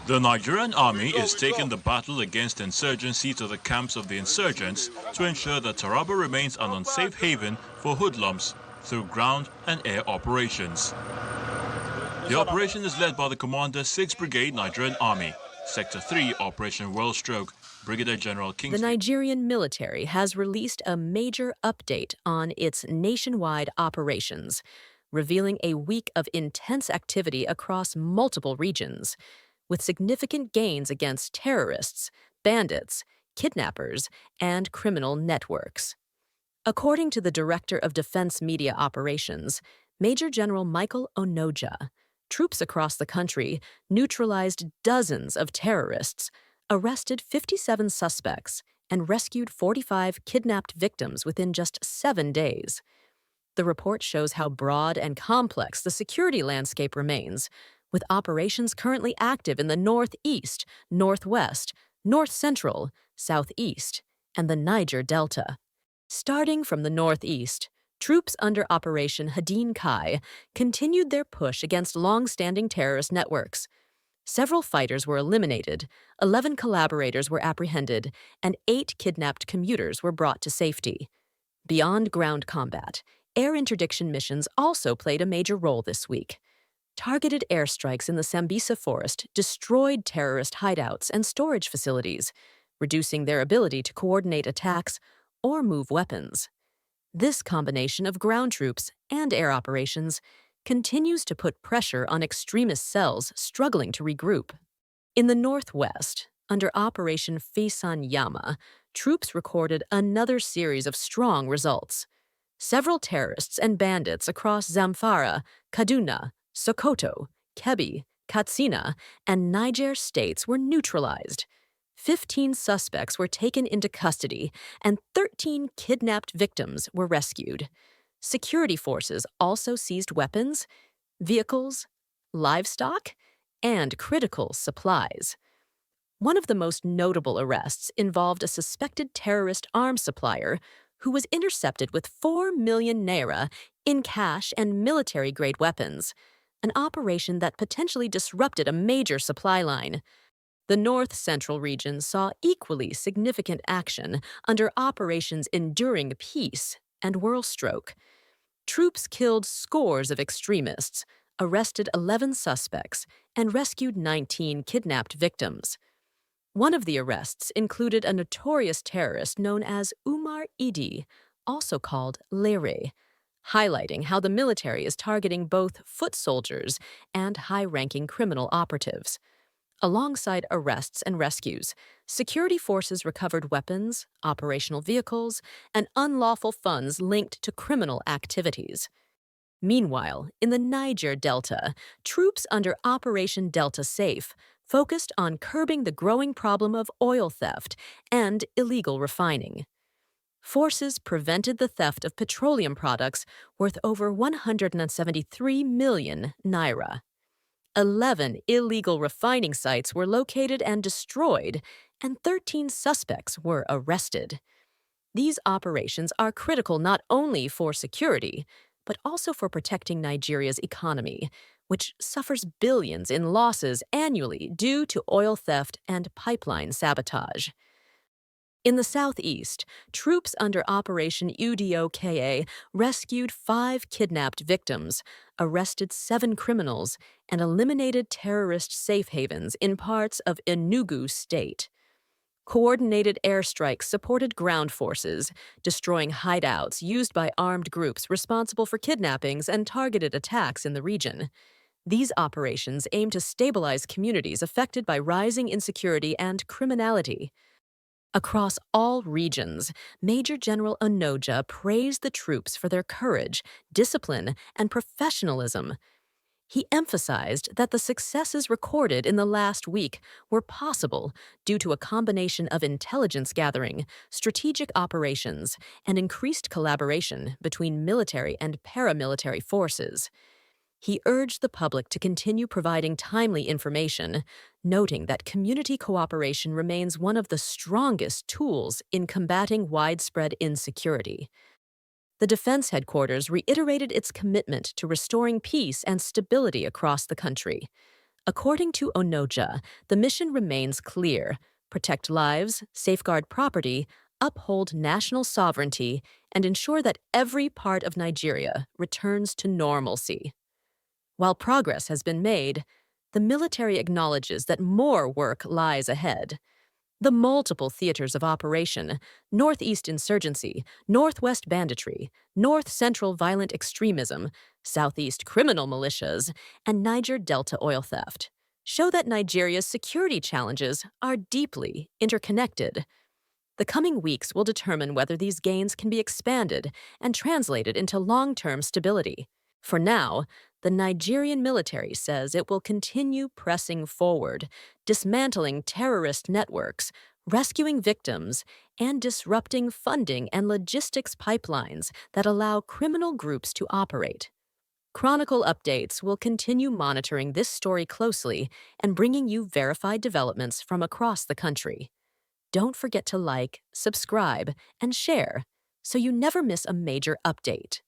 The Nigerian army is taking the battle against insurgency to the camps of the insurgents to ensure that Taraba remains an unsafe haven for hoodlums through ground and air operations. The operation is led by the Commander 6th Brigade Nigerian Army, Sector 3 Operation Worldstroke, Brigadier General The Kingsley. Nigerian military has released a major update on its nationwide operations, revealing a week of intense activity across multiple regions, with significant gains against terrorists, bandits, kidnappers, and criminal networks. According to the Director of Defense Media Operations, Major General Michael Onoja, troops across the country neutralized dozens of terrorists, arrested 57 suspects, and rescued 45 kidnapped victims within just 7 days. The report shows how broad and complex the security landscape remains, with operations currently active in the Northeast, Northwest, North Central, Southeast, and the Niger Delta. Starting from the Northeast, troops under Operation Hadin Kai continued their push against long-standing terrorist networks. Several fighters were eliminated, 11 collaborators were apprehended, and 8 kidnapped commuters were brought to safety. Beyond ground combat, air interdiction missions also played a major role this week. Targeted airstrikes in the Sambisa forest destroyed terrorist hideouts and storage facilities, reducing their ability to coordinate attacks or move weapons. This combination of ground troops and air operations continues to put pressure on extremist cells struggling to regroup. In the Northwest, under Operation Fisan Yama, troops recorded another series of strong results. Several terrorists and bandits across Zamfara, Kaduna, Sokoto, Kebbi, Katsina, and Niger states were neutralized. 15 suspects were taken into custody, and 13 kidnapped victims were rescued. Security forces also seized weapons, vehicles, livestock, and critical supplies. One of the most notable arrests involved a suspected terrorist arms supplier who was intercepted with 4 million naira in cash and military-grade weapons, an operation that potentially disrupted a major supply line. The North Central region saw equally significant action under Operations Enduring Peace and Worldstroke. Troops killed scores of extremists, arrested 11 suspects, and rescued 19 kidnapped victims. One of the arrests included a notorious terrorist known as Umar Idi, also called Lere, highlighting how the military is targeting both foot soldiers and high-ranking criminal operatives. Alongside arrests and rescues, security forces recovered weapons, operational vehicles, and unlawful funds linked to criminal activities. Meanwhile, in the Niger Delta, troops under Operation Delta Safe focused on curbing the growing problem of oil theft and illegal refining. Forces prevented the theft of petroleum products worth over 173 million naira. 11 illegal refining sites were located and destroyed, and 13 suspects were arrested. These operations are critical not only for security, but also for protecting Nigeria's economy, which suffers billions in losses annually due to oil theft and pipeline sabotage. In the southeast, troops under Operation UDOKA rescued 5 kidnapped victims, arrested 7 criminals, and eliminated terrorist safe havens in parts of Enugu State. Coordinated airstrikes supported ground forces, destroying hideouts used by armed groups responsible for kidnappings and targeted attacks in the region. These operations aim to stabilize communities affected by rising insecurity and criminality. Across all regions, Major General Onoja praised the troops for their courage, discipline, and professionalism. He emphasized that the successes recorded in the last week were possible due to a combination of intelligence gathering, strategic operations, and increased collaboration between military and paramilitary forces. He urged the public to continue providing timely information, noting that community cooperation remains one of the strongest tools in combating widespread insecurity. The Defense Headquarters reiterated its commitment to restoring peace and stability across the country. According to Onoja, the mission remains clear: protect lives, safeguard property, uphold national sovereignty, and ensure that every part of Nigeria returns to normalcy. While progress has been made, the military acknowledges that more work lies ahead. The multiple theaters of operation, Northeast insurgency, Northwest banditry, North Central violent extremism, Southeast criminal militias, and Niger Delta oil theft, show that Nigeria's security challenges are deeply interconnected. The coming weeks will determine whether these gains can be expanded and translated into long-term stability. For now, the Nigerian military says it will continue pressing forward, dismantling terrorist networks, rescuing victims, and disrupting funding and logistics pipelines that allow criminal groups to operate. Chronicle Updates will continue monitoring this story closely and bringing you verified developments from across the country. Don't forget to like, subscribe, and share so you never miss a major update.